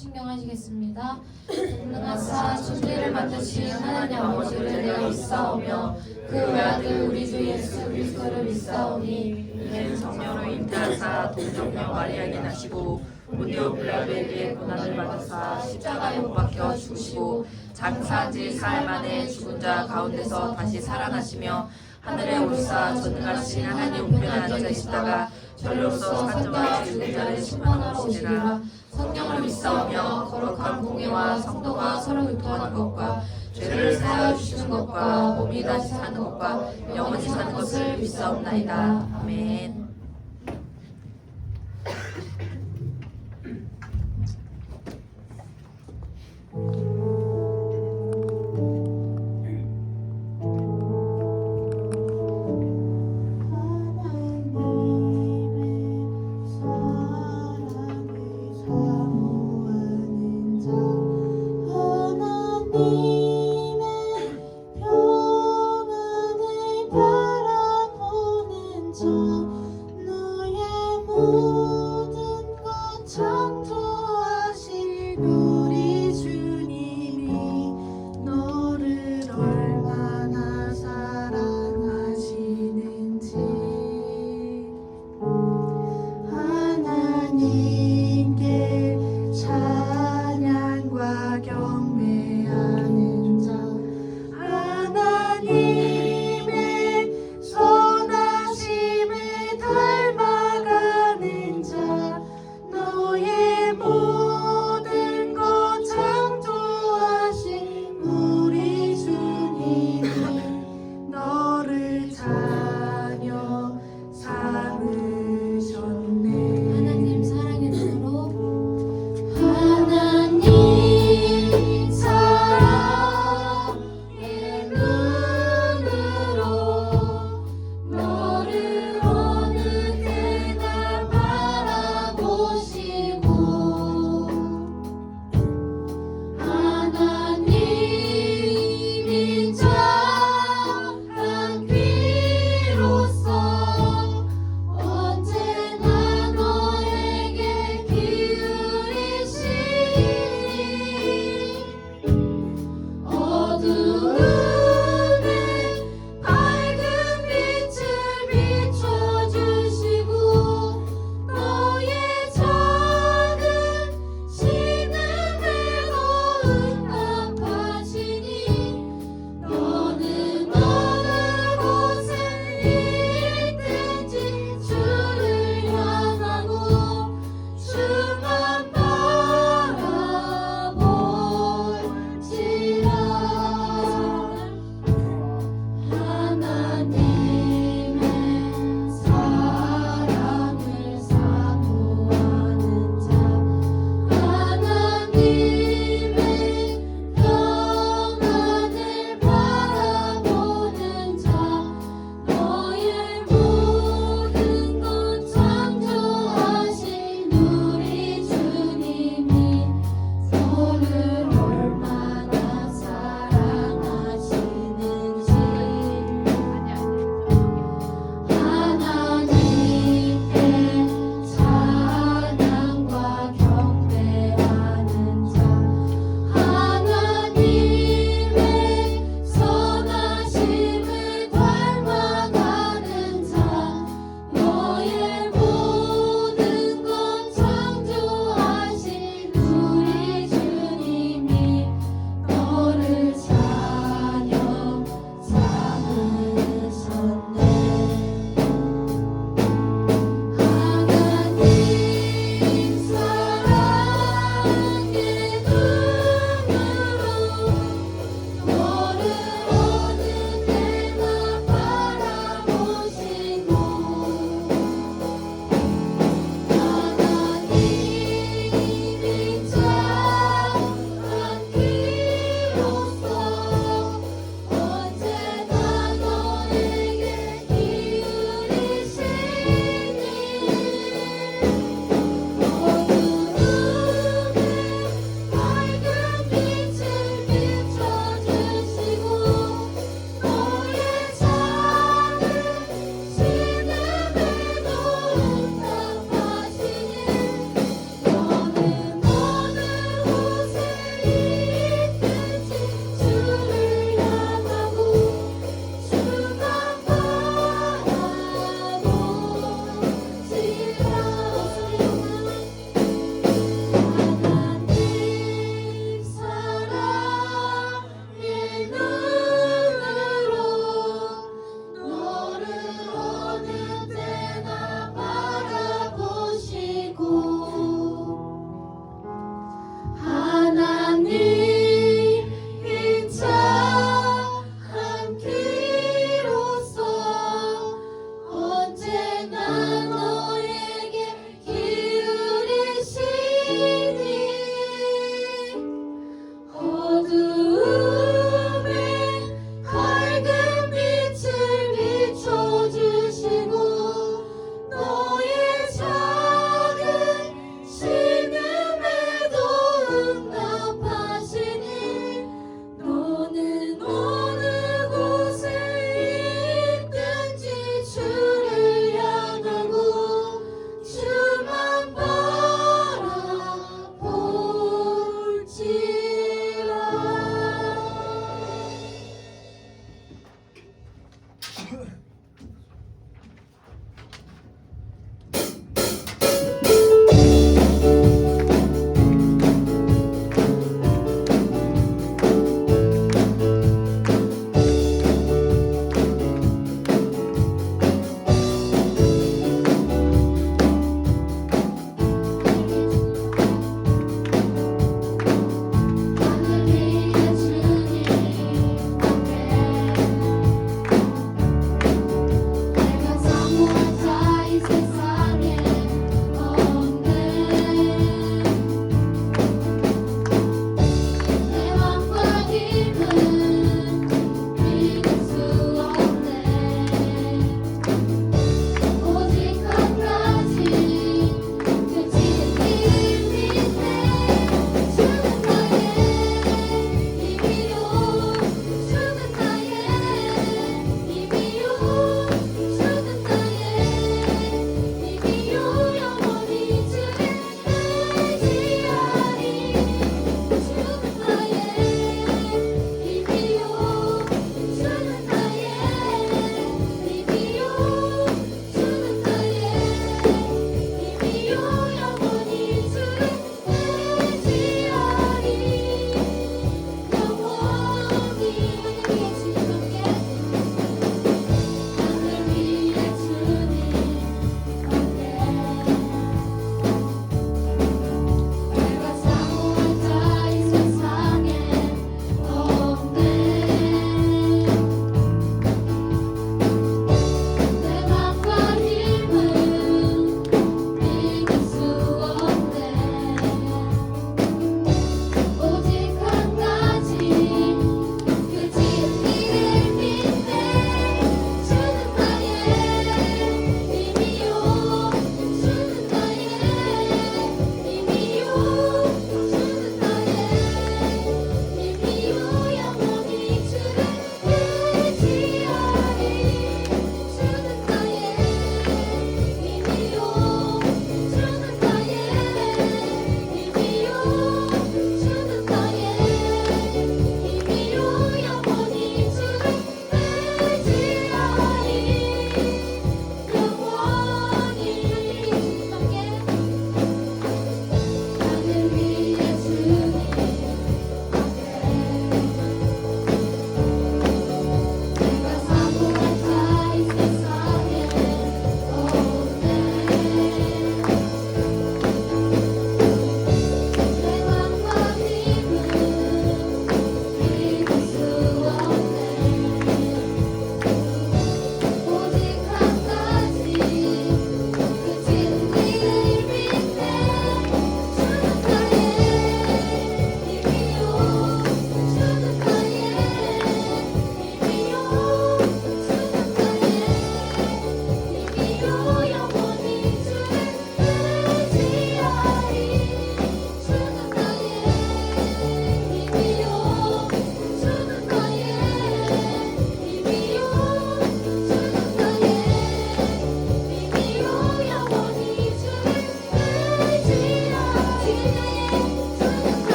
신경하시겠습니다. 전능하사 천지를 만드신 하나님 아버지를 내가 믿사오며 그 외아들 우리 주 예수 그리스도를 믿사오니 이는 성령으로 잉태하사 동정녀 마리아에게 나시고 본디오 빌라도에게 고난을 받으사 십자가에 못 박혀 죽으시고 장사한 지 사흘 만에 죽은 자 가운데서 다시 살아나시며 하늘에 오르사 전능하신 하나님 우편에 앉아 계시다가 전로서 산자와 죽은 자를 심판하러 오시리라. 성령을 믿사오며 거룩한 공예와 성도가 서로 교통하는 것과 죄를 사하여 주시는 것과 몸이 다시 사는 것과 영원히 사는 것을 믿사옵나이다. 아멘.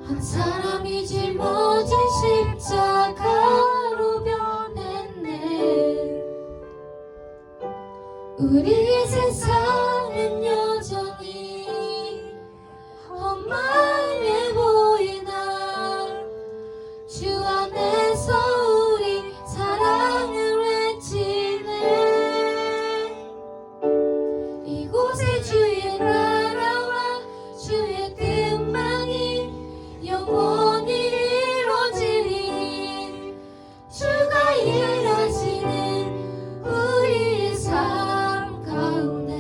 한 사람이 짊어진 십자가로 변했네. 우리의 세상은 여전히 험하게 보이나 주 안에서 우리 사랑을 외치네. 이곳에 주의 나라와 주의 뜻만이 영원히 이루어지리. 주가 일하시는 우리의 삶 가운데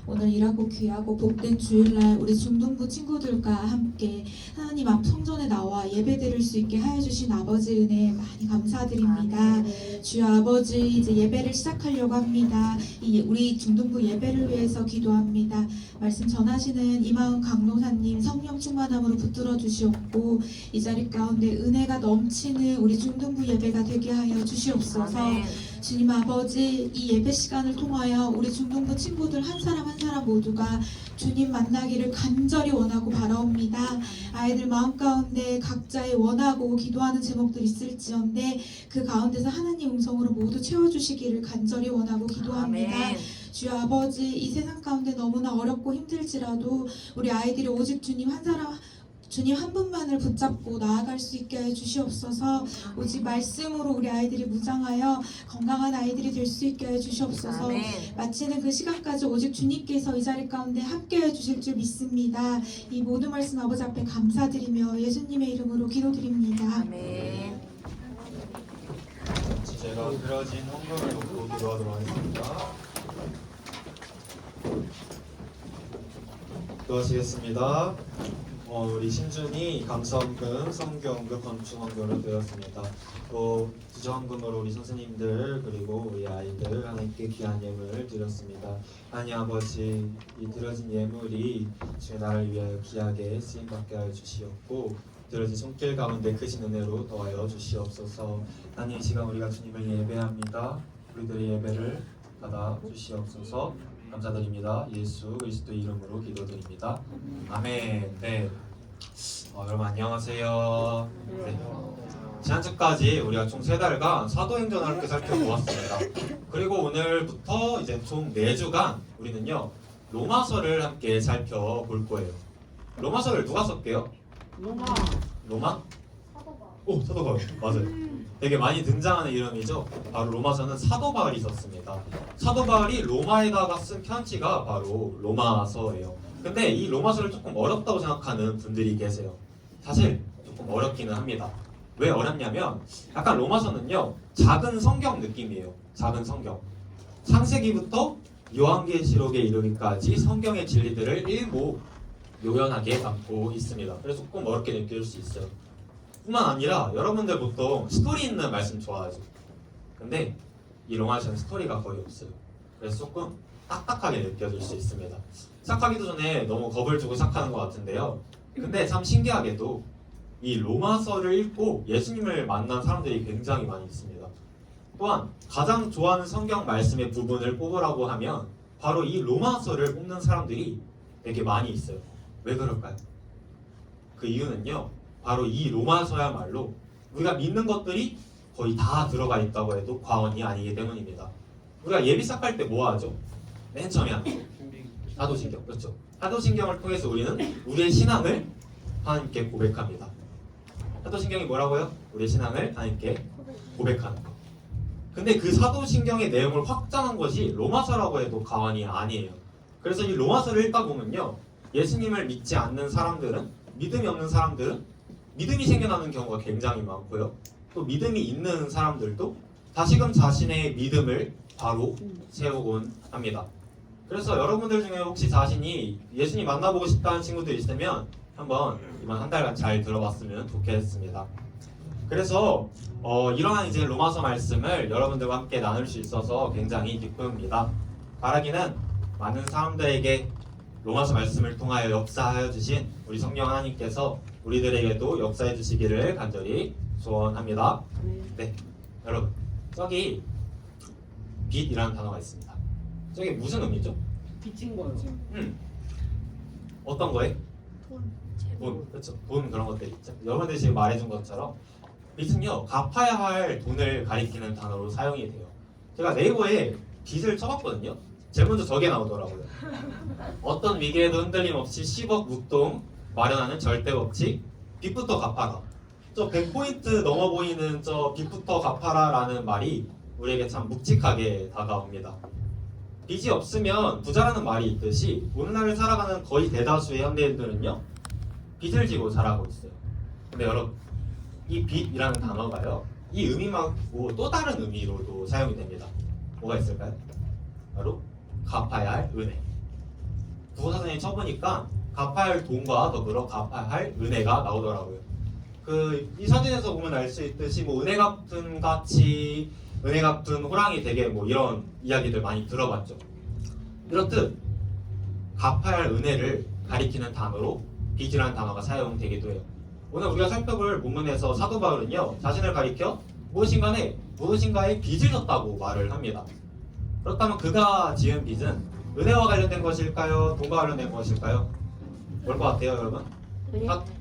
오늘 일하고 귀하고 복된 주일날 우리 중등부 친구들과 함께 하나님 앞 성전에 나와 예배드릴 수 있게 하여 주신 아버지 은혜 많이 감사드립니다. 주여 아버지, 이제 예배를 시작하려고 합니다. 우리 중등부 예배를 위해서 기도합니다. 말씀 전하시는 이마은 강노사님 성령 충만함으로 붙들어 주시옵고 이 자리 가운데 은혜가 넘치는 우리 중등부 예배가 되게 하여 주시옵소서. 주님 아버지, 이 예배 시간을 통하여 우리 중등부 친구들 한 사람 한 사람 모두가 주님 만나기를 간절히 원하고 바라옵니다. 아이들 마음 가운데 각자의 원하고 기도하는 제목들 있을지언데 그 가운데서 하나님 음성으로 모두 채워주시기를 간절히 원하고 기도합니다. 주여 아버지, 이 세상 가운데 너무나 어렵고 힘들지라도 우리 아이들이 오직 주님 한 분만을 붙잡고 나아갈 수 있게 해 주시옵소서. 오직 말씀으로 우리 아이들이 무장하여 건강한 아이들이 될 수 있게 해 주시옵소서. 마치는 그 시간까지 오직 주님께서 이 자리 가운데 함께 해 주실 줄 믿습니다. 이 모든 말씀 아버지 앞에 감사드리며 예수님의 이름으로 기도드립니다. 아멘. 제가 그려진 성경을 놓고 기도하도록 하겠습니다. 기도하시겠습니다. 우리 신준이 감사헌금, 성경헌금, 건축헌금으로 되었습니다. 또 주저헌금으로 우리 선생님들 그리고 우리 아이들 하나님께 귀한 예물을 드렸습니다. 하나님 아버지, 이 드려진 예물이 주의 나라를 위하여 귀하게 쓰임받게 하여 주시옵고 드려진 손길 가운데 크신 은혜로 더하여 주시옵소서. 하나님, 이 시간 우리가 주님을 예배합니다. 우리들의 예배를 받아 주시옵소서. 감사드립니다. 예수 그리스도 이름으로 기도드립니다. 아멘. 네. 여러분 안녕하세요. 네. 지난주까지 우리가 총 3달간 사도행전을 함께 살펴보았습니다. 그리고 오늘부터 이제 총 4주간 우리는요 로마서를 함께 살펴볼 거예요. 로마서를 누가 썼게요? 로마? 오, 사도 바울. 맞아요. 되게 많이 등장하는 이름이죠. 바로 로마서는 사도 바울이 썼습니다. 사도 바울이 로마에다가 쓴 편지가 바로 로마서예요. 근데 이 로마서를 조금 어렵다고 생각하는 분들이 계세요. 사실 조금 어렵기는 합니다. 왜 어렵냐면 약간 로마서는요 작은 성경 느낌이에요. 작은 성경. 창세기부터 요한계시록에 이르기까지 성경의 진리들을 일부 요연하게 담고 있습니다. 그래서 조금 어렵게 느낄 수 있어요. 뿐만 아니라 여러분들 보통 스토리 있는 말씀 좋아하죠. 근데 이 로마서는 스토리가 거의 없어요. 그래서 조금 딱딱하게 느껴질 수 있습니다. 시작하기도 전에 너무 겁을 주고 시작하는 것 같은데요. 근데 참 신기하게도 이 로마서를 읽고 예수님을 만난 사람들이 굉장히 많이 있습니다. 또한 가장 좋아하는 성경 말씀의 부분을 뽑으라고 하면 바로 이 로마서를 뽑는 사람들이 되게 많이 있어요. 왜 그럴까요? 그 이유는요, 바로 이 로마서야말로 우리가 믿는 것들이 거의 다 들어가 있다고 해도 과언이 아니기 때문입니다. 우리가 예비 시작할 때 뭐 하죠? 맨 처음에 하는 거. 사도신경. 그렇죠. 사도신경을 통해서 우리는 우리의 신앙을 하나님께 고백합니다. 사도신경이 뭐라고요? 우리의 신앙을 하나님께 고백하는 거. 근데 그 사도신경의 내용을 확장한 것이 로마서라고 해도 과언이 아니에요. 그래서 이 로마서를 읽다 보면요, 예수님을 믿지 않는 사람들은, 믿음이 없는 사람들은 믿음이 생겨나는 경우가 굉장히 많고요. 또 믿음이 있는 사람들도 다시금 자신의 믿음을 바로 세우곤 합니다. 그래서 여러분들 중에 혹시 자신이 예수님 만나보고 싶다는 친구들 있으면 한번 이번 한 달간 잘 들어봤으면 좋겠습니다. 그래서 이러한 이제 로마서 말씀을 여러분들과 함께 나눌 수 있어서 굉장히 기쁩니다. 바라기는 많은 사람들에게 로마서 말씀을 통하여 역사하여 주신 우리 성령 하나님께서 우리들에게도 역사해 주시기를 간절히 소원합니다. 네, 여러분, 저기 빛이라는 단어가 있습니다. 저게 무슨 의미죠? 빚진 거요. 어떤 거에? 돈, 그렇죠. 돈 그런 것들 있죠. 여러분들이 지금 말해준 것처럼 빚은요, 갚아야 할 돈을 가리키는 단어로 사용이 돼요. 제가 네이버에 빚을 쳐봤거든요. 제일 먼저 저게 나오더라고요. 어떤 위기에도 흔들림 없이 10억 묵동 마련하는 절대 법칙, 빚부터 갚아라. 저 100포인트 넘어 보이는 저 빚부터 갚아라 라는 말이 우리에게 참 묵직하게 다가옵니다. 빚이 없으면 부자라는 말이 있듯이 오늘날을 살아가는 거의 대다수의 현대인들은요, 빚을 지고 살아가고 있어요. 근데 여러분, 이 빚이라는 단어가요, 이 의미 말고 또 다른 의미로도 사용이 됩니다. 뭐가 있을까요? 바로 갚아야 할 은혜. 국어사전에 쳐보니까 갚아야 할 돈과 더불어 갚아야 할 은혜가 나오더라고요. 이 사진에서 보면 알 수 있듯이 뭐 은혜 갚은 가치, 은혜 갚은 호랑이 되게 뭐 이런 이야기들 많이 들어봤죠. 이렇듯 갚아야 할 은혜를 가리키는 단어로 빚이라는 단어가 사용되기도 해요. 오늘 우리가 살펴볼 본문에서 사도 바울은요, 자신을 가리켜 무엇인가에 빚을 졌다고 말을 합니다. 그렇다면 그가 지은 빚은 은혜와 관련된 것일까요? 돈과 관련된 것일까요? 뭘 것 같아요, 여러분?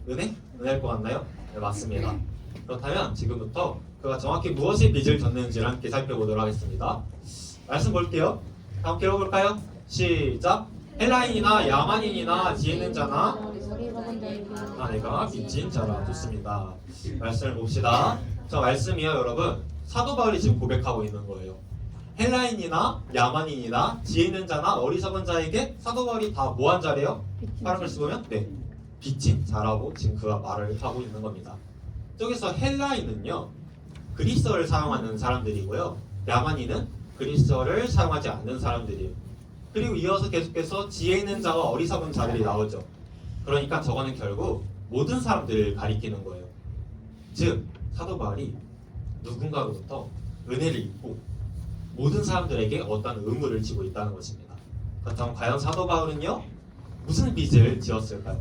은혜? 은혜일 것 같나요? 네, 맞습니다. 그렇다면 지금부터 그가 정확히 무엇의 빚을 졌는지를 함께 살펴보도록 하겠습니다. 말씀 볼게요. 함께 읽어볼까요? 시작! 헬라인이나 야만인이나 지혜 있는 자나 내가 빚진 자라. 좋습니다. 말씀을 봅시다. 저 말씀이요, 여러분, 사도 바울이 지금 고백하고 있는 거예요. 헬라인이나 야만인이나 지혜 있는 자나 어리석은 자에게 사도 바울이 다 뭐한 자래요? 파란 글씨 보면 네, 빚진 자라고 지금 그가 말을 하고 있는 겁니다. 저기서 헬라인은요, 그리스어를 사용하는 사람들이고요, 야만인은 그리스어를 사용하지 않는 사람들이에요. 그리고 이어서 계속해서 지혜 있는 자와 어리석은 자들이 나오죠. 그러니까 저거는 결국 모든 사람들을 가리키는 거예요. 즉 사도 바울이 누군가로부터 은혜를 입고 모든 사람들에게 어떤 의무를 지고 있다는 것입니다. 그렇다면 과연 사도 바울은요, 무슨 빚을 지었을까요?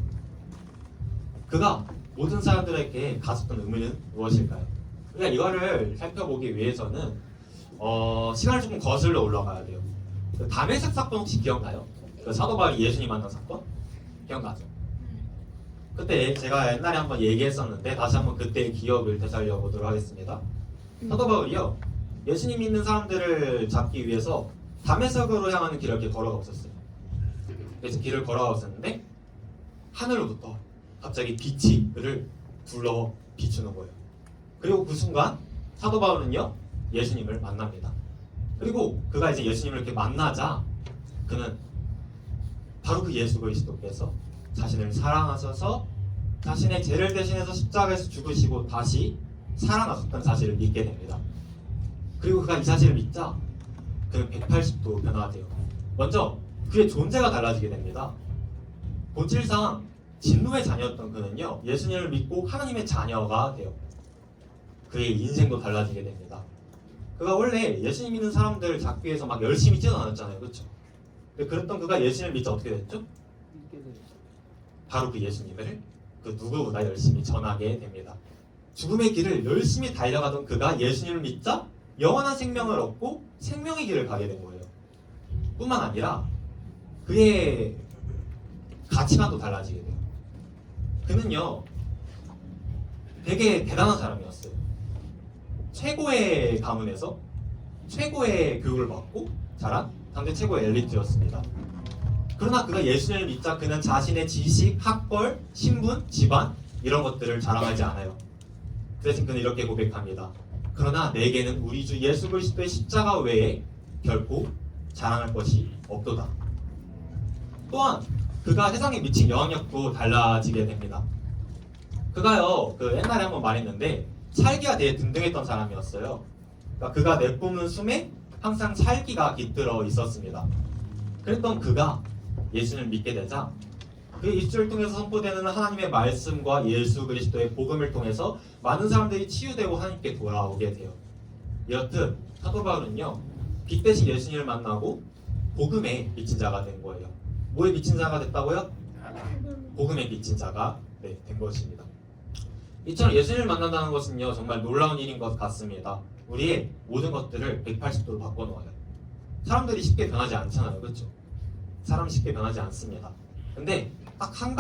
그가 모든 사람들에게 가졌던 의무는 무엇일까요? 우리가 이거를 살펴보기 위해서는 시간을 조금 거슬러 올라가야 돼요. 그 다메섹 사건 혹시 기억나요? 그 사도 바울이 예수님 만난 사건? 기억나죠? 그때 제가 옛날에 한번 얘기했었는데 다시 한번 그때의 기억을 되살려 보도록 하겠습니다. 사도 바울이요, 예수님 믿는 사람들을 잡기 위해서 다메섹으로 향하는 길을 이렇게 걸어가고 있었어요. 그래서 길을 걸어가고 있었는데 하늘로부터 갑자기 빛이 그를 불러 비추는 거예요. 그리고 그 순간 사도 바울은요, 예수님을 만납니다. 그리고 그가 이제 예수님을 이렇게 만나자 그는 바로 그 예수 그리스도께서 자신을 사랑하셔서 자신의 죄를 대신해서 십자가에서 죽으시고 다시 살아나셨다는 사실을 믿게 됩니다. 그리고 그가 이 사실을 믿자 그는 180도 변화가 돼요. 먼저 그의 존재가 달라지게 됩니다. 본질상 진노의 자녀였던 그는요, 예수님을 믿고 하나님의 자녀가 돼요. 그의 인생도 달라지게 됩니다. 그가 원래 예수님 믿는 사람들 잡기 위해서 막 열심히 뛰어다녔잖아요, 그렇죠? 근데 그랬던 그가 예수님을 믿자 어떻게 됐죠? 바로 그 예수님을 그 누구보다 열심히 전하게 됩니다. 죽음의 길을 열심히 달려가던 그가 예수님을 믿자 영원한 생명을 얻고 생명의 길을 가게 된 거예요. 뿐만 아니라 그의 가치관도 달라지게 돼요. 그는요, 되게 대단한 사람이었어요. 최고의 가문에서 최고의 교육을 받고 자란 당대 최고의 엘리트였습니다. 그러나 그가 예수님을 믿자 그는 자신의 지식, 학벌, 신분, 집안 이런 것들을 자랑하지 않아요. 그 대신 그는 이렇게 고백합니다. 그러나 내게는 우리 주 예수 그리스도의 십자가 외에 결코 자랑할 것이 없도다. 또한 그가 세상에 미친 영향력도 달라지게 됩니다. 그가요, 그 옛날에 한번 말했는데 찰기가 되게 등등했던 사람이었어요. 그러니까 그가 내뿜는 숨에 항상 찰기가 깃들어 있었습니다. 그랬던 그가 예수님을 믿게 되자 그 입술을 통해서 선포되는 하나님의 말씀과 예수 그리스도의 복음을 통해서 많은 사람들이 치유되고 하나님께 돌아오게 돼요. 이렇듯 사도 바울은요, 빛 대신 예수님을 만나고 복음에 미친 자가 된 거예요. 뭐에 미친 자가 됐다고요? 복음에 미친 자가 된 것입니다. 이처럼 예수님을 만난다는 것은요, 정말 놀라운 일인 것 같습니다. 우리의 모든 것들을 180도로 바꿔놓아요. 사람들이 쉽게 변하지 않잖아요, 그렇죠? 사람 쉽게 변하지 않습니다. 근데 딱 한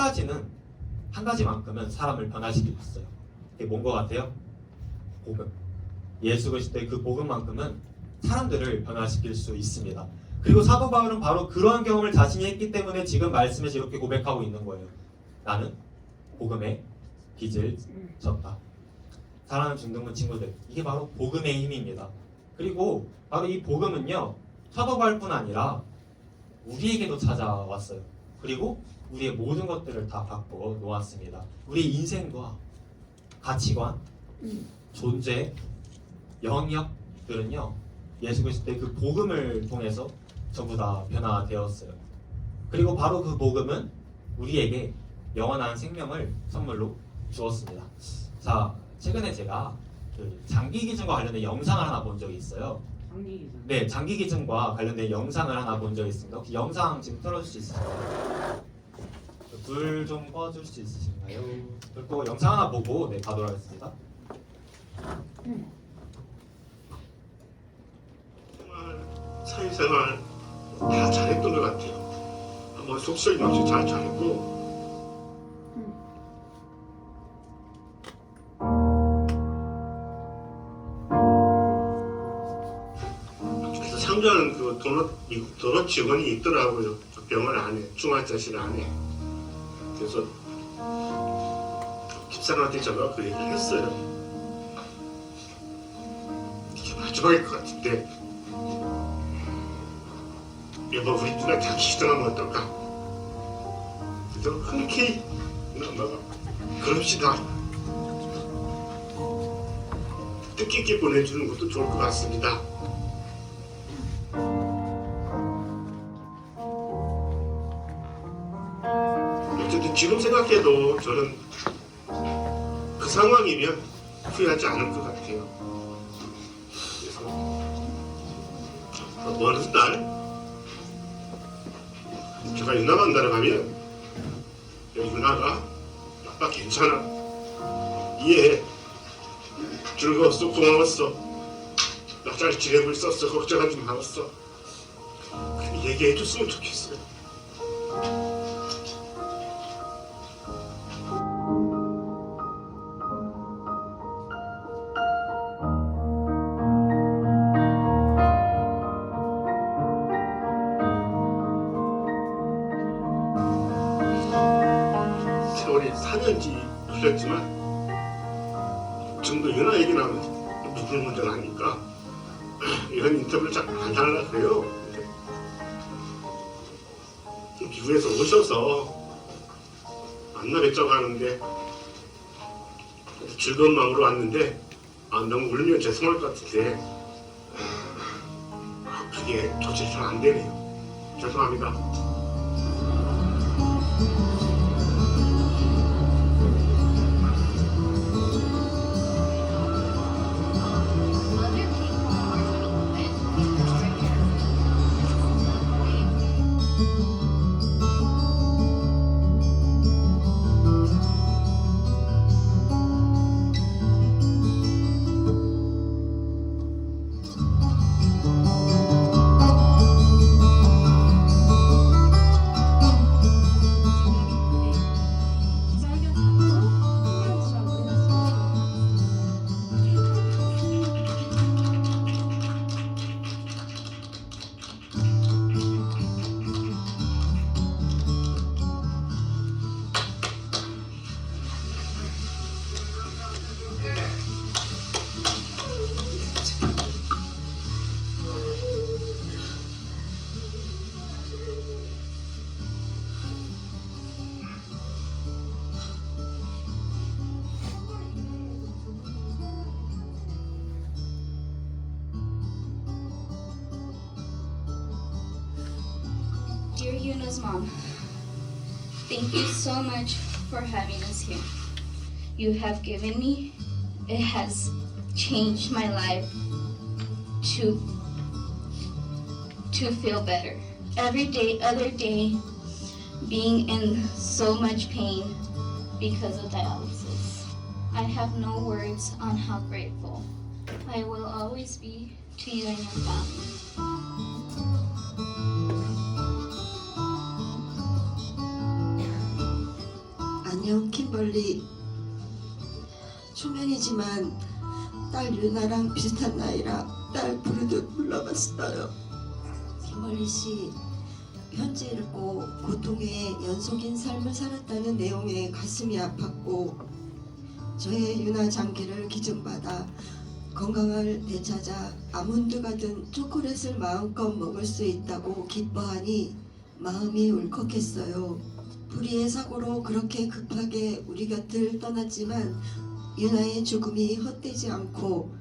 가지만큼은 사람을 변화시키고 있어요. 그게 뭔 것 같아요? 복음. 예수 그리스도의 그 복음만큼은 사람들을 변화시킬 수 있습니다. 그리고 사도 바울은 바로 그러한 경험을 자신이 했기 때문에 지금 말씀에서 이렇게 고백하고 있는 거예요. 나는 복음의 빚을 졌다. 사랑하는 중등부 친구들, 이게 바로 복음의 힘입니다. 그리고 바로 이 복음은요, 사도 바울뿐 아니라 우리에게도 찾아왔어요. 그리고 우리의 모든 것들을 다 바꿔 놓았습니다. 우리의 인생과 가치관, 존재, 영역들은요, 예수 그리스도의 그 복음을 통해서 전부 다 변화되었어요. 그리고 바로 그 복음은 우리에게 영원한 생명을 선물로 주었습니다. 자, 최근에 제가 그 장기기증과 관련된 영상을 하나 본 적이 있어요. 네, 장기기증과 관련된 영상을 하나 본 적이 있습니다. 혹시 영상 지금 틀어줄 수 있으실까요? 불 좀 꺼줄 수 있으신가요? 그리고 영상 하나 보고 가도록 하겠습니다. 사회생활 다 잘했던 것 같아요. 뭐 속설이 없이 잘 잘했고 그래서 상주하는 그 미국 도넛 직원이 있더라고요. 그 병원 안에 중환자실 안에. 그래서 집사람한테 제가 그 얘기를 했어요. 이게 마지막일 것 같은데 여보 우리 누나 다 기증하면 어떨까? 그래서 흔쾌히 엄마가 그럽시다. 뜻깊게 보내주는 것도 좋을 것 같습니다. 어쨌든 지금 생각해도 저는 그 상황이면 후회하지 않을 것 같아요. 그래서 어느 날 제가 유나 만나러 가면 유나가 아빠 괜찮아, 이해해, 즐거웠어, 고마웠어, 나 잘 지내고 있었어, 걱정하지 말았어, 그렇게 얘기해 줬으면 좋겠어요. 세월이 4년지 흘렸지만 지금도 유나 얘기 나오면 누굴 문제가 아니까 이런 인터뷰를 잘 안 하려고 그래요. 근데 미국에서 오셔서 만나 뵙자고 하는데 즐거운 마음으로 왔는데 너무 울면 죄송할 것 같은데 그게 도저히 잘 안 되네요. 죄송합니다. Dear Yuna's mom, thank you so much for having us here. You have given me, it has changed my life to feel better. Every day, other day, being in so much pain because of dialysis. I have no words on how grateful I will always be to you and your family. 안녕 킴벌리. 초면이지만 딸 유나랑 비슷한 나이라 딸 부르듯 불러봤어요. 킴벌리 씨, 현재 잃고 고통의 연속인 삶을 살았다는 내용에 가슴이 아팠고 저의 유나 장기를 기증받아 건강을 되찾아 아몬드가 든 초콜릿을 마음껏 먹을 수 있다고 기뻐하니 마음이 울컥했어요. 불의의 사고로 그렇게 급하게 우리 곁을 떠났지만 유나의 죽음이 헛되지 않고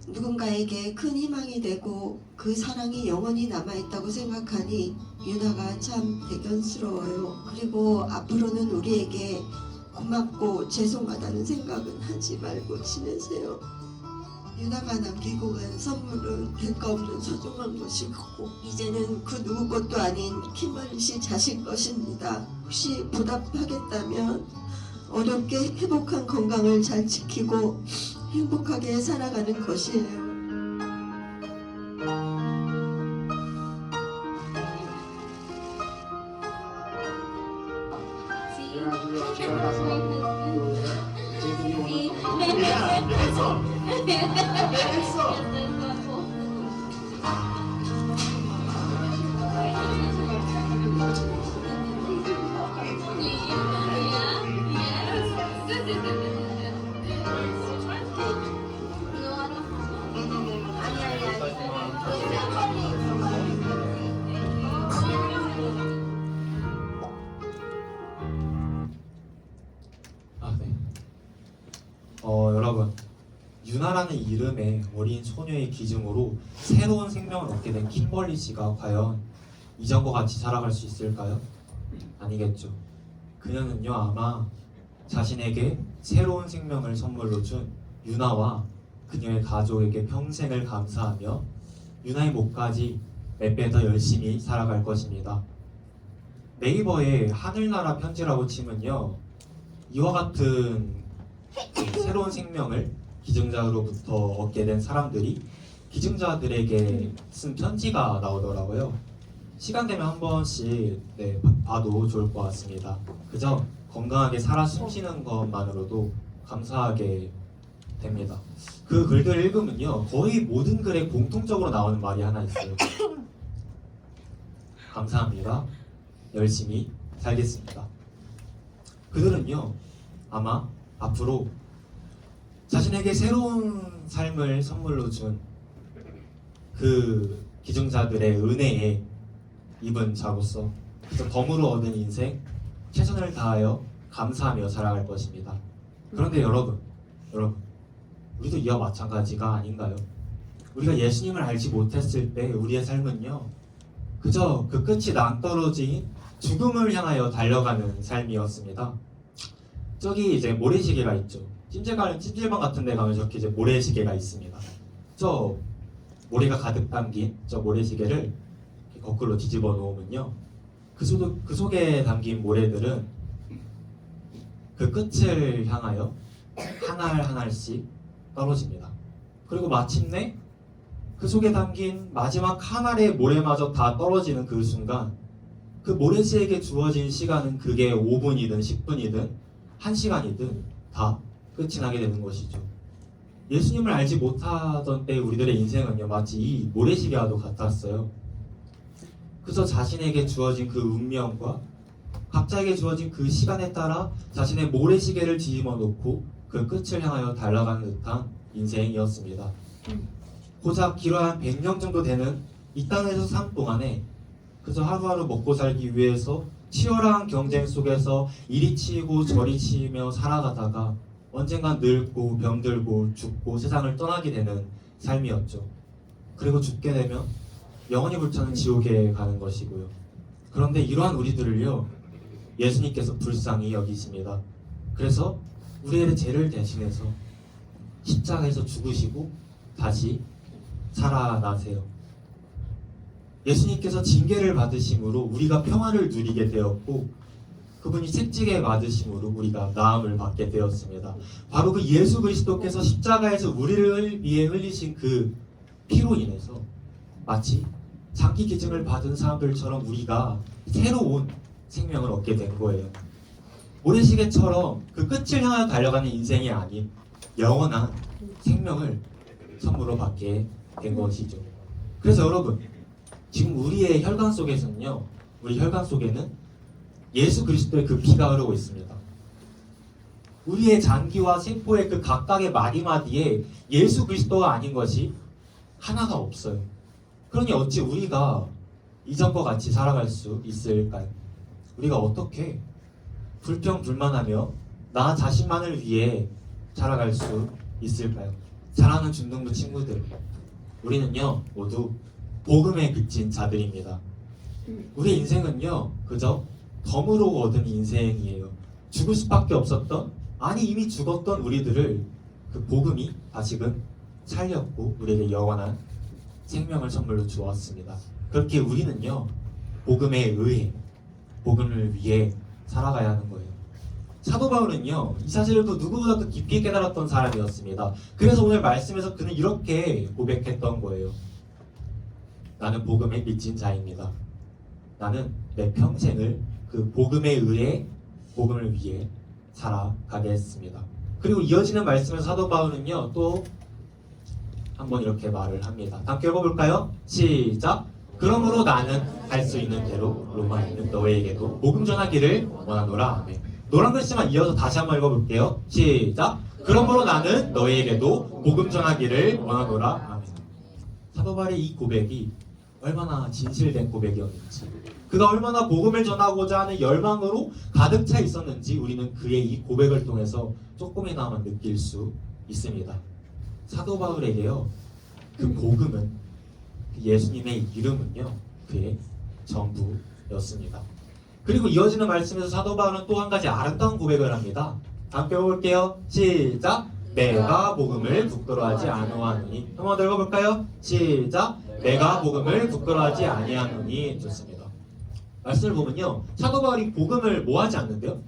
누군가에게 큰 희망이 되고 그 사랑이 영원히 남아있다고 생각하니 유나가 참 대견스러워요. 그리고 앞으로는 우리에게 고맙고 죄송하다는 생각은 하지 말고 지내세요. 유나가 남기고 간 선물은 대가 없는 소중한 것이고 이제는 그 누구 것도 아닌 김만희 씨 자신 것입니다. 혹시 보답하겠다면 어렵게 회복한 건강을 잘 지키고 행복하게 살아가는 것이에요. 네. 여러분, 유나라는 이름의 어린 소녀의 기증으로 새로운 생명을 얻게 된 킴벌리 씨가 과연 이전과 같이 살아갈 수 있을까요? 아니겠죠. 그녀는요, 아마 자신에게 새로운 생명을 선물로 준 유나와 그녀의 가족에게 평생을 감사하며 유나의 목까지 몇 배 더 열심히 살아갈 것입니다. 네이버에 하늘나라 편지라고 치면요, 이와 같은 새로운 생명을 기증자로부터 얻게 된 사람들이 기증자들에게 쓴 편지가 나오더라고요. 시간 되면 한 번씩 봐도 좋을 것 같습니다. 그저 건강하게 살아 숨쉬는 것만으로도 감사하게 됩니다. 그 글들을 읽으면요, 거의 모든 글에 공통적으로 나오는 말이 하나 있어요. 감사합니다. 열심히 살겠습니다. 그들은요, 아마 앞으로 자신에게 새로운 삶을 선물로 준 그 기증자들의 은혜에 입은 자로서 덤으로 얻은 인생 최선을 다하여 감사하며 살아갈 것입니다. 그런데 여러분, 우리도 이와 마찬가지가 아닌가요? 우리가 예수님을 알지 못했을 때 우리의 삶은요, 그저 그 끝이 낭떠러진 죽음을 향하여 달려가는 삶이었습니다. 저기 이제 모래시계가 있죠. 찜질방 같은 데 가면 저렇게 이제 모래시계가 있습니다. 저 모래가 가득 담긴 저 모래시계를 이렇게 거꾸로 뒤집어 놓으면요, 그 속에 담긴 모래들은 그 끝을 향하여 한 알 한 알씩 떨어집니다. 그리고 마침내 그 속에 담긴 마지막 한 알의 모래마저 다 떨어지는 그 순간, 그 모래시계에게 주어진 시간은 그게 5분이든 10분이든 1시간이든 다 끝이 나게 되는 것이죠. 예수님을 알지 못하던 때 우리들의 인생은요, 마치 이 모래시계와도 같았어요. 그저 자신에게 주어진 그 운명과 각자에게 주어진 그 시간에 따라 자신의 모래시계를 뒤집어 놓고 그 끝을 향하여 달려가는 듯한 인생이었습니다. 고작 길어야 한 100년 정도 되는 이 땅에서 삶 동안에 그저 하루하루 먹고 살기 위해서 치열한 경쟁 속에서 이리 치이고 저리 치이며 살아가다가 언젠간 늙고 병들고 죽고 세상을 떠나게 되는 삶이었죠. 그리고 죽게 되면 영원히 불타는 지옥에 가는 것이고요. 그런데 이러한 우리들을요, 예수님께서 불쌍히 여기십니다. 그래서 우리의 죄를 대신해서 십자가에서 죽으시고 다시 살아나세요. 예수님께서 징계를 받으심으로 우리가 평화를 누리게 되었고, 그분이 채찍에 맞으심으로 우리가 나음을 받게 되었습니다. 바로 그 예수 그리스도께서 십자가에서 우리를 위해 흘리신 그 피로 인해서 마치 장기 기증을 받은 사람들처럼 우리가 새로운 생명을 얻게 된 거예요. 모래시계처럼 그 끝을 향하여 달려가는 인생이 아닌 영원한 생명을 선물로 받게 된 것이죠. 그래서 여러분, 지금 우리의 혈관 속에서는요, 우리 혈관 속에는 예수 그리스도의 그 피가 흐르고 있습니다. 우리의 장기와 세포의 그 각각의 마디마디에 예수 그리스도가 아닌 것이 하나가 없어요. 그러니 어찌 우리가 이전과 같이 살아갈 수 있을까요? 우리가 어떻게 불평불만하며 나 자신만을 위해 살아갈 수 있을까요? 사랑하는 중등부 친구들, 우리는요 모두 복음에 그친 자들입니다. 우리 인생은요 그저 덤으로 얻은 인생이에요. 죽을 수밖에 없었던, 아니 이미 죽었던 우리들을 그 복음이 다시금 살렸고 우리에게 영원한 생명을 선물로 주었습니다. 그렇게 우리는요 복음에 의해, 복음을 위해 살아가야 하는 거예요. 사도 바울은요 이 사실을 또 누구보다도 깊이 깨달았던 사람이었습니다. 그래서 오늘 말씀에서 그는 이렇게 고백했던 거예요. 나는 복음에 미친 자입니다. 나는 내 평생을 그 복음에 의해, 복음을 위해 살아가겠습니다. 그리고 이어지는 말씀에서 사도 바울은요 또 한번 이렇게 말을 합니다. 함께 읽어볼까요? 시작! 그러므로 나는 할 수 있는 대로 로마에 있는 너희에게도 복음 전하기를 원하노라. 아멘. 노란 글씨만 이어서 다시 한번 읽어볼게요. 시작! 그러므로 나는 너희에게도 복음 전하기를 원하노라. 아멘. 사도 바울의 이 고백이 얼마나 진실된 고백이었는지, 그가 얼마나 복음을 전하고자 하는 열망으로 가득 차 있었는지 우리는 그의 이 고백을 통해서 조금이나마 느낄 수 있습니다. 사도 바울에게요 그 복음은, 예수님의 이름은요 그의 전부였습니다. 그리고 이어지는 말씀에서 사도 바울은 또 한 가지 아름다운 고백을 합니다. 함께 읽어볼게요. 시작! 내가 복음을 부끄러워하지 아니하노니. 한번 더 읽어볼까요? 시작! 내가 복음을 부끄러워하지 아니하노니. 좋습니다. 말씀을 보면요 사도 바울이 복음을 뭐 하지 않는데요?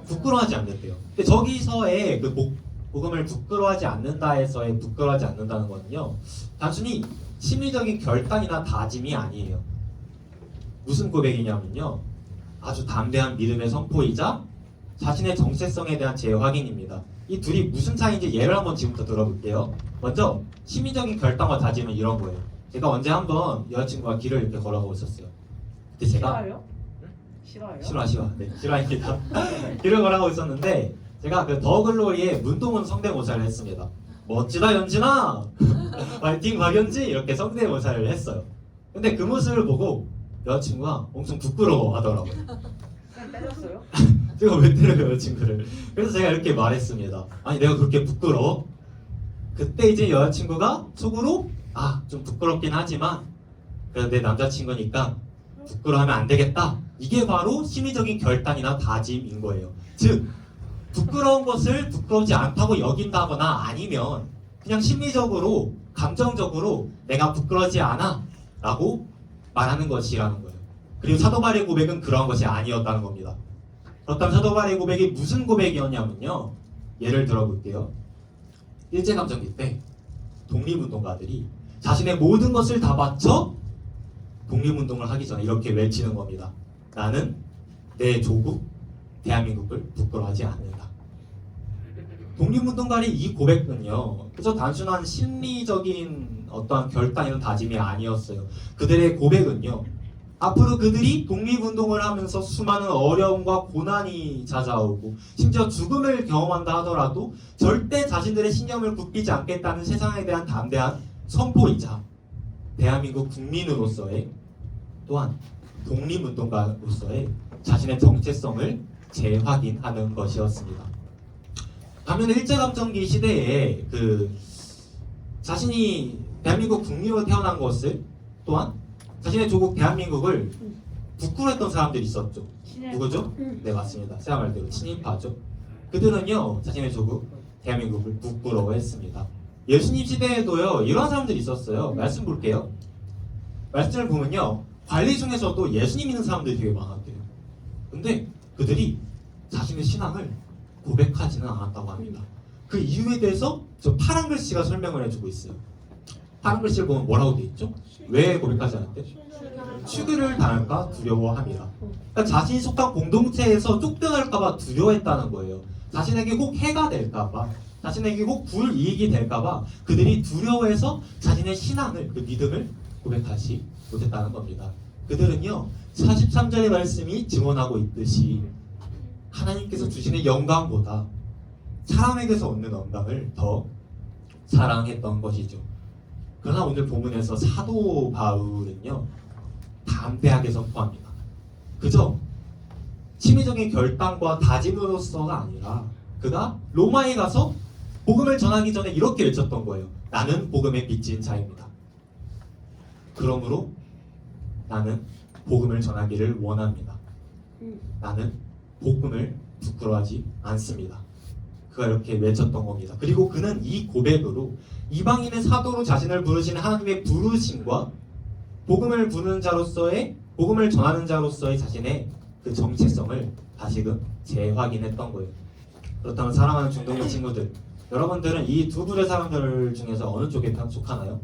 부끄러워하지 않는데요. 근데 저기서의 그 복음을 부끄러워하지 않는다에서의 부끄러워하지 않는다는 거는요 단순히 심리적인 결단이나 다짐이 아니에요. 무슨 고백이냐면요 아주 담대한 믿음의 선포이자 자신의 정체성에 대한 재확인입니다. 이 둘이 무슨 차이인지 예를 한번 지금부터 들어볼게요. 먼저 심리적인 결단과 다짐은 이런 거예요. 제가 언제 한번 여자친구와 길을 이렇게 걸어가고 있었어요. 그때 제가 싫어요? 네, 싫어입니다. 길을 걸어가고 있었는데 제가 그 더글로리의 문동은 성대모사를 했습니다. 멋지다 연진아! 파이팅 박연지! 이렇게 성대모사를 했어요. 근데 그 모습을 보고 여자친구가 엄청 부끄러워 하더라고요. 때렸어요? 제가 왜 때려요 여자친구를? 그래서 제가 이렇게 말했습니다. 아니 내가 그렇게 부끄러워? 그때 이제 여자친구가 속으로 좀 부끄럽긴 하지만 그래도 내 남자친구니까 부끄러워하면 안 되겠다. 이게 바로 심리적인 결단이나 다짐인 거예요. 즉 부끄러운 것을 부끄럽지 않다고 여긴다거나 아니면 그냥 심리적으로 감정적으로 내가 부끄러워하지 않아 라고 말하는 것이라는 거예요. 그리고 사도 바울의 고백은 그러한 것이 아니었다는 겁니다. 그렇다면 사도 바울의 고백이 무슨 고백이었냐면요 예를 들어볼게요. 일제감정기 때 독립운동가들이 자신의 모든 것을 다 바쳐 독립운동을 하기 전에 이렇게 외치는 겁니다. 나는 내 조국 대한민국을 부끄러워하지 않는다. 독립운동가의 이 고백은요 그저 단순한 심리적인 어떠한 결단이나 다짐이 아니었어요. 그들의 고백은요 앞으로 그들이 독립운동을 하면서 수많은 어려움과 고난이 찾아오고 심지어 죽음을 경험한다 하더라도 절대 자신들의 신념을 굽히지 않겠다는 세상에 대한 담대한 선포이자 대한민국 국민으로서의 또한 독립운동가로서의 자신의 정체성을 재확인하는 것이었습니다. 반면 일제감정기 시대에 자신이 대한민국 국민으로 태어난 것을 또한 자신의 조국 대한민국을 부끄러워했던 사람들이 있었죠. 누구죠? 네 맞습니다. 제가 말대로 친일파죠. 그들은요 자신의 조국 대한민국을 부끄러워했습니다. 예수님 시대에도요 이런 사람들이 있었어요. 말씀 볼게요. 말씀을 보면요 관리 중에서도 예수님 믿는 사람들이 되게 많았대요. 근데 그들이 자신의 신앙을 고백하지는 않았다고 합니다. 그 이유에 대해서 저 파란 글씨가 설명을 해주고 있어요. 파란 글씨를 보면 뭐라고 돼 있죠? 왜 고백하지 않았대? 추기를 당할까 두려워함이라. 그러니까 자신이 속한 공동체에서 쫓겨날까봐 두려워했다는 거예요. 자신에게 혹 해가 될까봐, 자신에게 혹 불이익이 될까봐 그들이 두려워해서 자신의 신앙을, 그 믿음을 고백하지 못했다는 겁니다. 그들은요 43절의 말씀이 증언하고 있듯이 하나님께서 주시는 영광보다 사람에게서 얻는 영광을 더 사랑했던 것이죠. 그러나 오늘 본문에서 사도 바울은요 담대하게 선포합니다. 그저 심리적인 결단과 다짐으로서가 아니라 그가 로마에 가서 복음을 전하기 전에 이렇게 외쳤던 거예요. 나는 복음의 빚진 자입니다. 그러므로 나는 복음을 전하기를 원합니다. 나는 복음을 부끄러워하지 않습니다. 그가 이렇게 외쳤던 겁니다. 그리고 그는 이 고백으로 이방인의 사도로 자신을 부르시는 하나님의 부르심과 복음을 부르는 자로서의, 복음을 전하는 자로서의 자신의 그 정체성을 다시금 재확인했던 거예요. 그렇다면 사랑하는 중동부 친구들, 여러분들은 이 두 부류의 사람들 중에서 어느 쪽에 속하나요?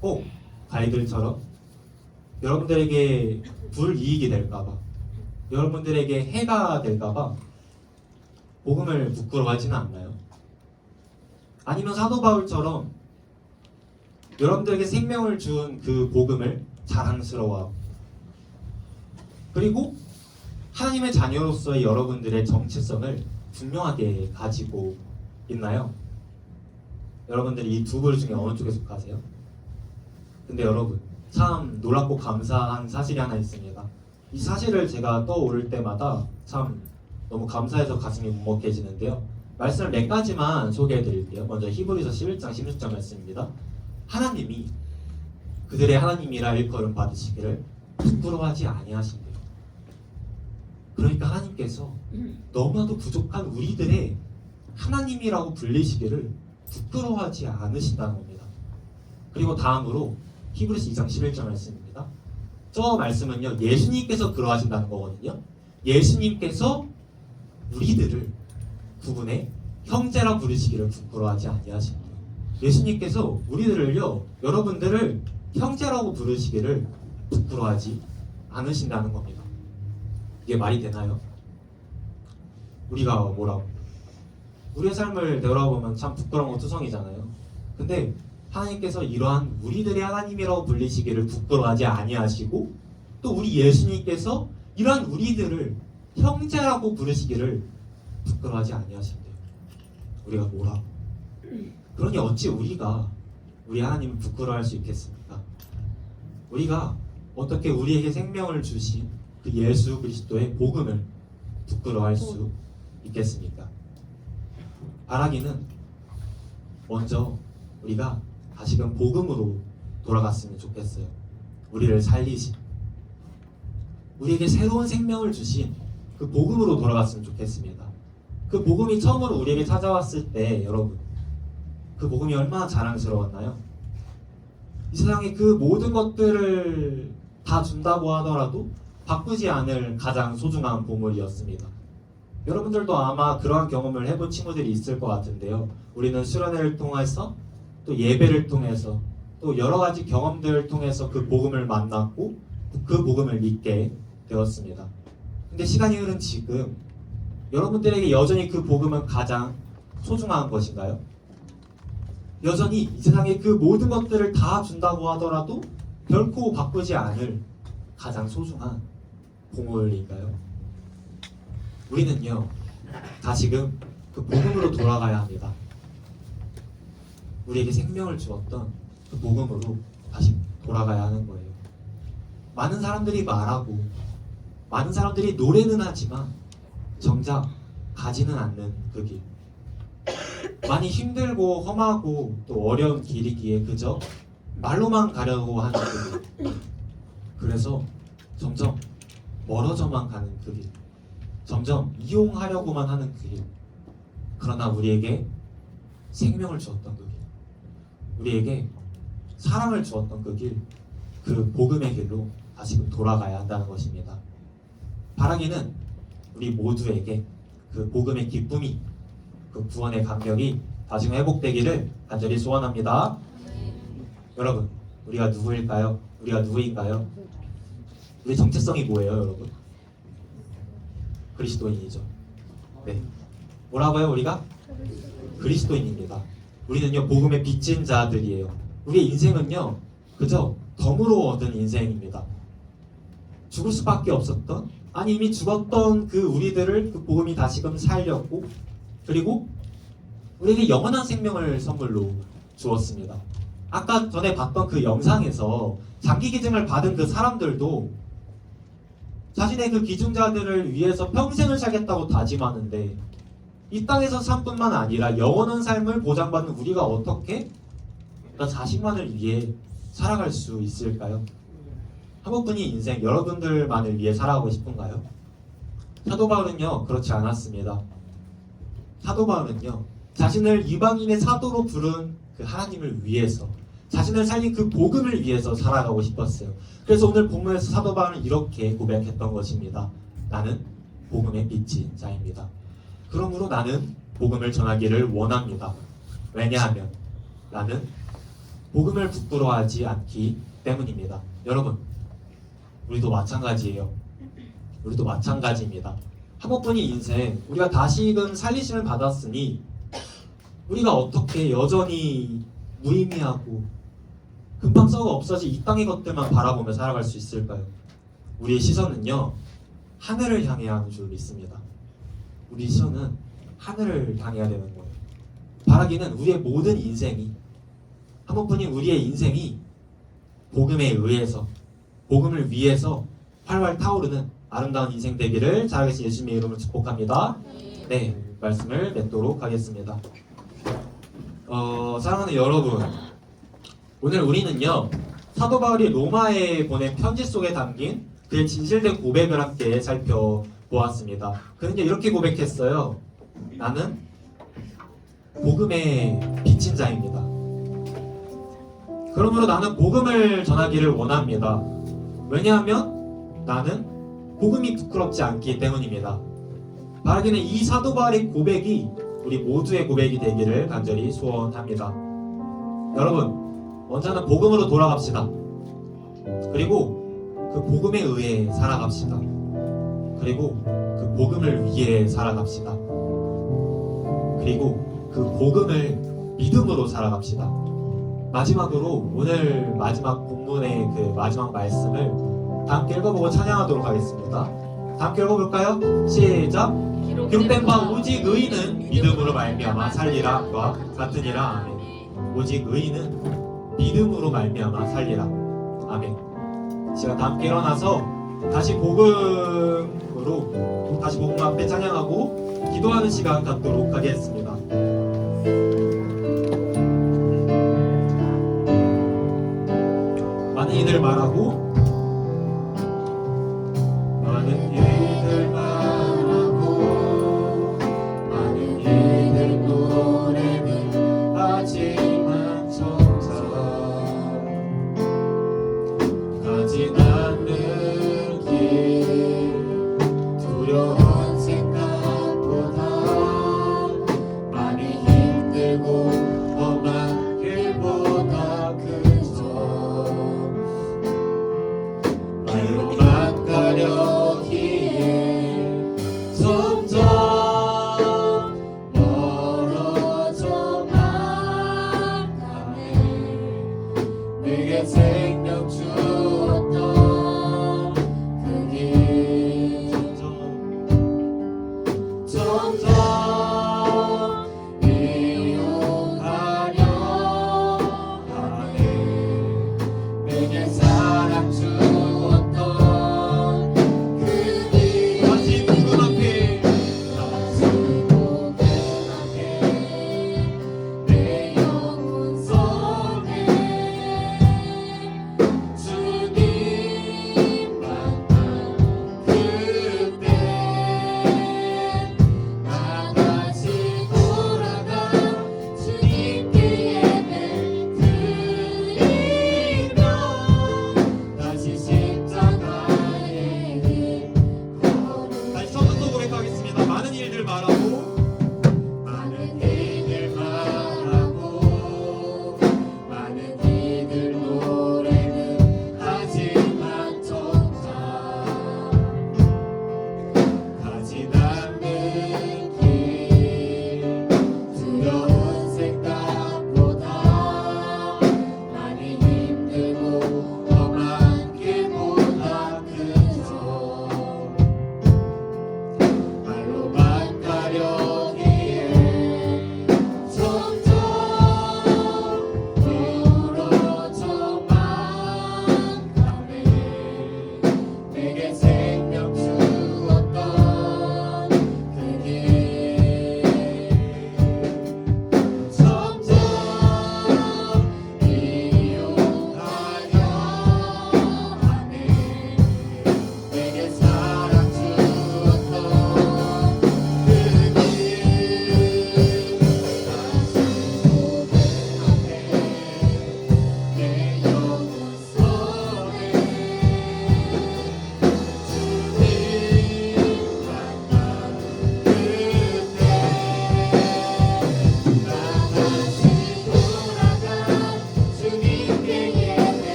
꼭 가이들처럼 여러분들에게 불이익이 될까봐, 여러분들에게 해가 될까봐 복음을 부끄러워하지는 않나요? 아니면 사도 바울처럼 여러분들에게 생명을 준 그 복음을 자랑스러워하고, 그리고 하나님의 자녀로서의 여러분들의 정체성을 분명하게 가지고 있나요? 여러분들이 이 두 부류 중에 어느 쪽에 속하세요? 근데 여러분, 참 놀랍고 감사한 사실이 하나 있습니다. 이 사실을 제가 떠오를 때마다 참 너무 감사해서 가슴이 먹먹해지는데요. 말씀을 몇 가지만 소개해 드릴게요. 먼저 히브리서 11장 16절 말씀입니다. 하나님이 그들의 하나님이라 일컬음 받으시기를 부끄러워하지 아니하신대요. 그러니까 하나님께서 너무나도 부족한 우리들의 하나님이라고 불리시기를 부끄러워하지 않으신다는 겁니다. 그리고 다음으로 히브리서 2장 11절 말씀입니다. 저 말씀은요, 예수님께서 그러하신다는 거거든요. 예수님께서 우리들을 구분해 형제라 부르시기를 부끄러워하지 아니하십니다. 예수님께서 우리들을요, 여러분들을 형제라고 부르시기를 부끄러워하지 않으신다는 겁니다. 이게 말이 되나요? 우리가 뭐라고? 우리의 삶을 되돌아보면 참 부끄러운 거 투성이잖아요. 근데 하나님께서 이러한 우리들의 하나님이라고 불리시기를 부끄러워하지 아니하시고, 또 우리 예수님께서 이러한 우리들을 형제라고 부르시기를 부끄러워하지 아니하신대요. 우리가 뭐라고? 그러니 어찌 우리가 우리 하나님을 부끄러워할 수 있겠습니까? 우리가 어떻게 우리에게 생명을 주신 그 예수 그리스도의 복음을 부끄러워할 수 있겠습니까? 바라기는 먼저 우리가 다시금 복음으로 돌아갔으면 좋겠어요. 우리를 살리신, 우리에게 새로운 생명을 주신 그 복음으로 돌아갔으면 좋겠습니다. 그 복음이 처음으로 우리에게 찾아왔을 때 여러분, 그 복음이 얼마나 자랑스러웠나요? 이 세상에 그 모든 것들을 다 준다고 하더라도 바꾸지 않을 가장 소중한 보물이었습니다. 여러분들도 아마 그러한 경험을 해본 친구들이 있을 것 같은데요. 우리는 수련회를 통해서, 또 예배를 통해서, 또 여러 가지 경험들을 통해서 그 복음을 만났고 그 복음을 믿게 되었습니다. 근데 시간이 흐른 지금 여러분들에게 여전히 그 복음은 가장 소중한 것인가요? 여전히 이 세상에 그 모든 것들을 다 준다고 하더라도 결코 바꾸지 않을 가장 소중한 보물인가요? 우리는요, 다시금 그 복음으로 돌아가야 합니다. 우리에게 생명을 주었던 그 복음으로 다시 돌아가야 하는 거예요. 많은 사람들이 말하고, 많은 사람들이 노래는 하지만 정작 가지는 않는 그 길, 많이 힘들고 험하고 또 어려운 길이기에 그저 말로만 가려고 하는 그 길, 그래서 점점 멀어져만 가는 그 길, 점점 이용하려고만 하는 그 길. 그러나 우리에게 생명을 주었던 그 길, 우리에게 사랑을 주었던 그 길, 그 복음의 길로 다시금 돌아가야 한다는 것입니다. 바라기는 우리 모두에게 그 복음의 기쁨이, 그 구원의 감격이 다시금 회복되기를 간절히 소원합니다. 여러분, 우리가 누구일까요? 우리가 누구인가요? 우리 정체성이 뭐예요, 여러분? 그리스도인이죠. 네. 뭐라고요, 우리가? 그리스도인입니다. 우리는요, 복음의 빚진 자들이에요. 우리의 인생은요, 그저 덤으로 얻은 인생입니다. 죽을 수밖에 없었던, 아니 이미 죽었던 그 우리들을 그 복음이 다시금 살렸고, 그리고 우리에게 영원한 생명을 선물로 주었습니다. 아까 전에 봤던 그 영상에서 장기 기증을 받은 그 사람들도 자신의 그 기증자들을 위해서 평생을 살겠다고 다짐하는데, 이 땅에서 삶뿐만 아니라 영원한 삶을 보장받는 우리가 어떻게 나 자식만을 위해 살아갈 수 있을까요? 한국분이 인생 여러분들만을 위해 살아가고 싶은가요? 사도 바울은요 그렇지 않았습니다. 사도 바울은요 자신을 이방인의 사도로 부른 그 하나님을 위해서, 자신을 살린 그 복음을 위해서 살아가고 싶었어요. 그래서 오늘 본문에서 사도 바울은 이렇게 고백했던 것입니다. 나는 복음의 빛인 자입니다. 그러므로 나는 복음을 전하기를 원합니다. 왜냐하면 나는 복음을 부끄러워하지 않기 때문입니다. 여러분, 우리도 마찬가지예요. 우리도 마찬가지입니다. 한국분이 인생 우리가 다시금 살리심을 받았으니 우리가 어떻게 여전히 무의미하고 금방 썩어 없어질 이 땅의 것들만 바라보며 살아갈 수 있을까요? 우리의 시선은요 하늘을 향해야 하는 줄 믿습니다. 우리 시선은 하늘을 향해야 되는 거예요. 바라기는 우리의 모든 인생이, 한국분이 우리의 인생이 복음에 의해서, 복음을 위해서 활활 타오르는 아름다운 인생 되기를 잘하겠습니다. 예수님의 이름으로 축복합니다. 네, 말씀을 맺도록 하겠습니다. 사랑하는 여러분, 오늘 우리는요 사도 바울이 로마에 보낸 편지 속에 담긴 그의 진실된 고백을 함께 살펴보았습니다. 그는 이렇게 고백했어요. 나는 복음의 빛인 자입니다. 그러므로 나는 복음을 전하기를 원합니다. 왜냐하면 나는 복음이 부끄럽지 않기 때문입니다. 바라기는 이 사도 바울의 고백이 우리 모두의 고백이 되기를 간절히 소원합니다. 여러분, 언제나 복음으로 돌아갑시다. 그리고 그 복음에 의해 살아갑시다. 그리고 그 복음을 위해 살아갑시다. 그리고 그 복음을 믿음으로 살아갑시다. 마지막으로 오늘 마지막 본문의 그 마지막 말씀을 다 함께 읽어보고 찬양하도록 하겠습니다. 다 함께 읽어볼까요? 시작! 기록된 바 오직 의인은 믿음으로 말미암아 살리라과 같으니라. 아멘. 오직 의인은 믿음으로 말미암아 살리라. 아멘. 제가 다 함께 일어나서 다시 복음 앞에 찬양하고 기도하는 시간 갖도록 하겠습니다. 많은 이들 말하고 가려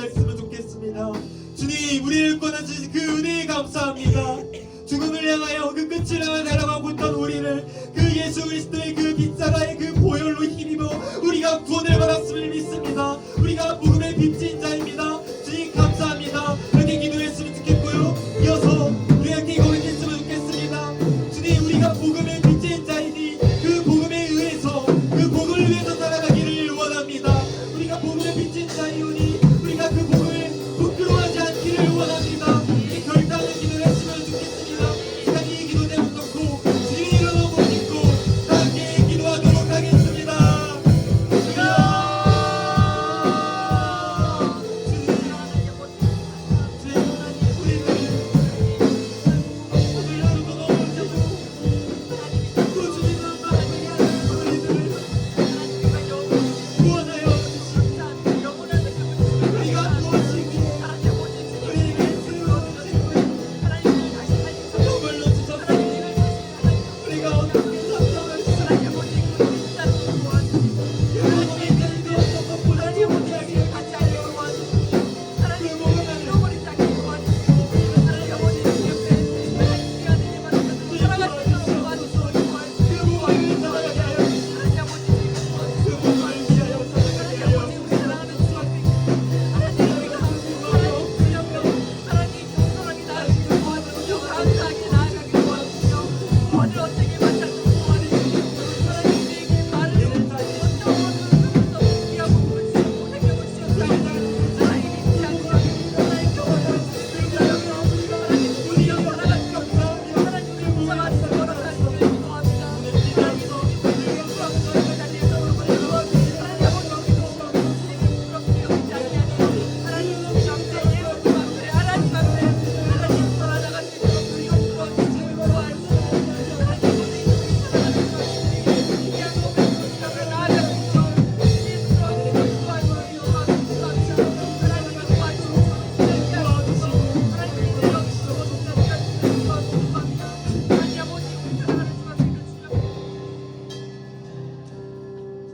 기도했으면 좋겠습니다. 주님, 우리를 꺼내주신 그 은혜에 감사합니다. 죽음을 향하여 그 끝을 향해 달아가고 있던 우리를 그 예수 그리스도의 그 빗자가의 그 보혈로 힘입어 우리가 구원을 받았음을 믿습니다. 우리가 복음의 빚진 자입니다. 주님 감사합니다. 이렇게 기도했으면 좋겠고요. 이어서 우리가 이렇게 고백했으면 좋겠습니다. 주님, 우리가 복음의 빚진 자이니 그 복음에 의해서 그 복음을 위해서 살아가기를 원합니다. 우리가 복음의 빚진 자이오니 우리가 그 복음을 부끄러워하지 않기를 원합니다. 이 결단의 기도를 했으면 좋겠습니다. 시간이 이 기도 제목 놓고 주님의 이름으로 모시고 다 함께 기도하도록 하겠습니다.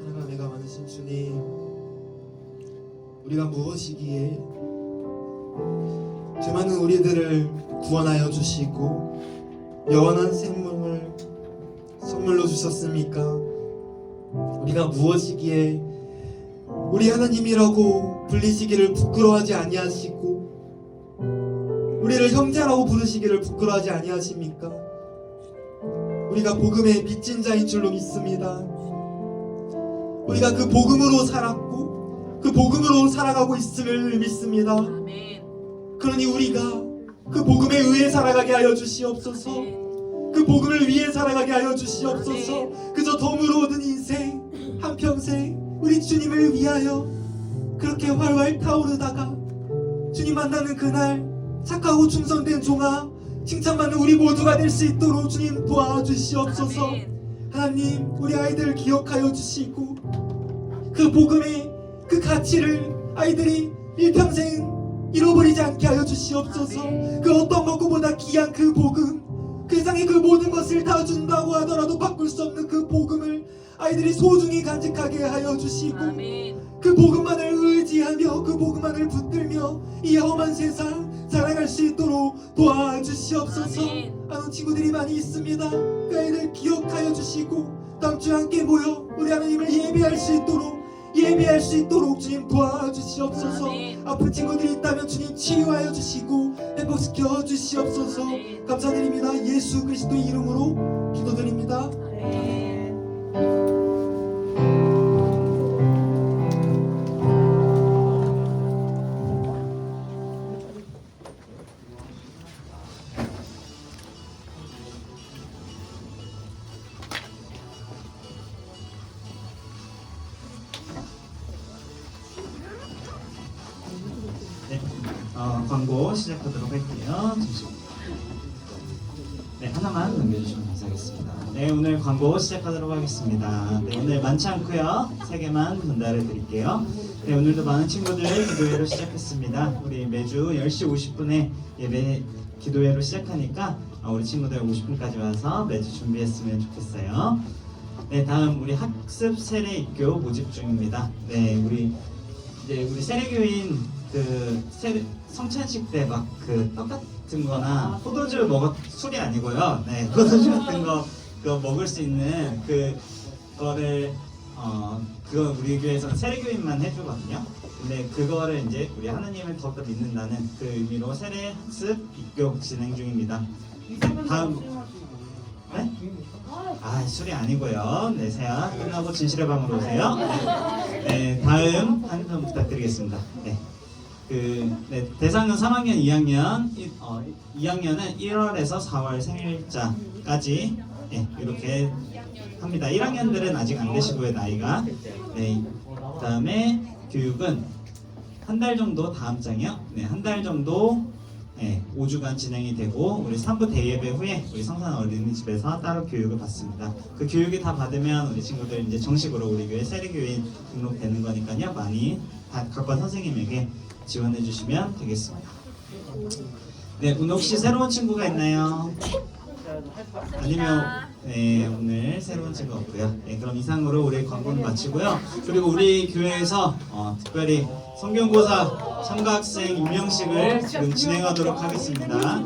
사랑함에가 많으신 주님, 우리가 무엇이기에 죄 많은 우리들을 구원하여 주시고 영원한 생명을 선물로 주셨습니까? 우리가 무엇이기에 우리 하나님이라고 불리시기를 부끄러워하지 아니하시고 우리를 형제라고 부르시기를 부끄러워하지 아니하십니까? 우리가 복음의 빚진 자인 줄로 믿습니다. 우리가 그 복음으로 살았고 그 복음으로 살아가고 있음을 믿습니다. 아멘. 그러니 우리가 그 복음에 의해 살아가게 하여 주시옵소서. 그 복음을 위해 살아가게 하여 주시옵소서. 그저 덤으로 얻은 인생 한평생 우리 주님을 위하여 그렇게 활활 타오르다가 주님 만나는 그날 착하고 충성된 종아 칭찬받는 우리 모두가 될 수 있도록 주님 도와주시옵소서. 아멘. 하나님, 우리 아이들 기억하여 주시고 그 복음의 그 가치를 아이들이 일평생 잃어버리지 않게 하여 주시옵소서. 그 어떤 것보다 귀한 그 복음, 그 세상의 그 모든 것을 다 준다고 하더라도 바꿀 수 없는 그 복음을 아이들이 소중히 간직하게 하여 주시고 아멘. 그 복음만을 의지하며 그 복음만을 붙들며 이 험한 세상 살아갈 수 있도록 도와주시옵소서. 아멘. 아는 친구들이 많이 있습니다. 그 아이들 기억하여 주시고 다음 주에 함께 모여 우리 하나님을 예배할 수 있도록 주님 도와주시옵소서. 아멘. 아픈 친구들이 있다면 주님 치유하여 주시고 회복시켜 주시옵소서. 아멘. 감사드립니다. 예수 그리스도의 이름으로 기도드립니다. 아멘. 네, 광고 시작하도록 할게요. 네, 하나만 넘겨주시면 감사하겠습니다. 네, 오늘 광고 시작하도록 하겠습니다. 네, 오늘 많지 않고요. 3개만 전달해 드릴게요. 네, 오늘도 많은 친구들 기도회로 시작했습니다. 우리 매주 10시 50분에 예배 기도회로 시작하니까 우리 친구들 50분까지 와서 매주 준비했으면 좋겠어요. 네, 다음 우리 학습 세례 입교 모집 중입니다. 네, 우리 세례교인 성찬식 때 막 그 떡 같은 거나 포도주 술이 아니고요. 네, 포도주 같은 거 그거 먹을 수 있는 그거를 그거 우리 교회에서는 세례교인만 해주거든요. 근데 그거를 이제 우리 하나님을 더욱더 믿는다는 그 의미로 세례 학습 입교 진행 중입니다. 다음 네? 술이 아니고요. 네, 세아 끝나고 진실의 방으로 오세요. 네, 다음 한 분 부탁드리겠습니다. 네. 대상은 3학년 2학년 2학년은 1월에서 4월 생일자까지 이렇게 합니다. 1학년들은 아직 안 되시고요, 나이가. 네, 그다음에 교육은 한 달 정도 다음 장이요. 네, 한 달 정도 5주간 진행이 되고 우리 3부 대예배 후에 우리 성산 어린이집에서 따로 교육을 받습니다. 그 교육이 다 받으면 우리 친구들 이제 정식으로 우리 교회 세례교인 등록되는 거니까요. 많이 각과 선생님에게 지원해 주시면 되겠습니다. 네, 오늘 혹시 새로운 친구가 있나요? 아니면 오늘 새로운 친구 없고요. 네, 그럼 이상으로 우리 광고는 마치고요. 그리고 우리 교회에서 특별히 성경고사 참가학생 임명식을 지금 진행하도록 하겠습니다.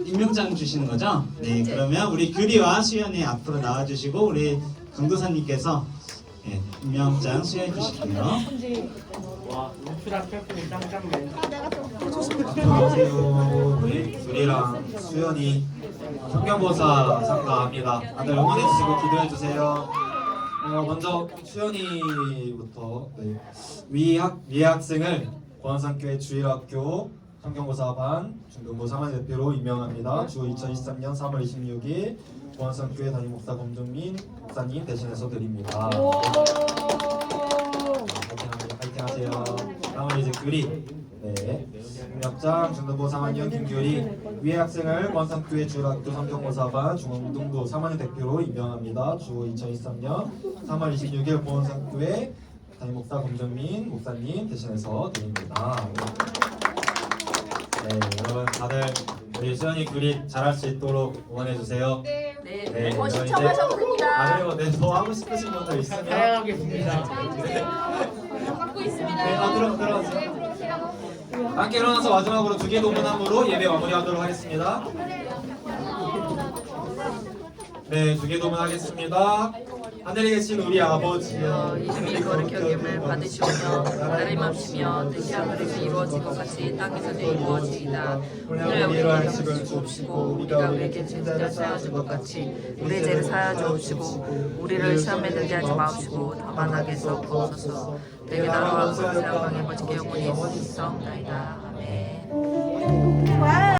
임명장 주시는 거죠? 네, 그러면 우리 규리와 수연이 앞으로 나와주시고 우리 강도사님께서 임명장 수여해 주실게요. 안녕하세요. 우리 규리랑 수연이 성경고사 참가합니다. 다들 응원해 주시고 기도해 주세요. 먼저 수연이부터 위의 학생을 권원산교회 주일학교 성경고사반 중등부 3반 대표로 임명합니다. 주 2023년 3월 26일 권원산교회 담임목사 검정민 목사님 대신해서 드립니다. 파이팅 하세요. 다음은 이제 규리. 네. 협장 중등부 3학년 김규리 위의 학생을 권원산교회 주일학교 성경고사반 중등부 3학년 대표로 임명합니다. 주 2023년 3월 26일 권원산교회 담임목사 검정민 목사님 대신해서 드립니다. 네, 여러분 다들 우리 수연이 규리 잘할 수 있도록 응원해 주세요. 네, 신청하셔도 됩니다. 그리고 더 하고 싶으신 분들 있으면 사양하겠습니다. 받고 있습니다. 네, 들어가세요. 함께 일어나서 마지막으로 두 개 도문함으로 예배 마무리하도록 하겠습니다. 네, 두 개 도문하겠습니다. 하늘에 계신 우리 아버지여, 이름이 거룩히 여김을 받으시오며 나라의 맘시며 뜻이 하늘에서 이루어진 것 같이 땅에서도 이루어지이다. 오늘 우리에게 양식을 주옵시고 우리가 우리에게 죄를 사하여 것 같이 우리의 죄를 사하여 주옵시고 우리를 시험에 들게 하지 마옵시고 다만 악에서 구하소서. 내게 나라와 권세와 영광이 아버지께 영원히 있사옵나이다. 아멘.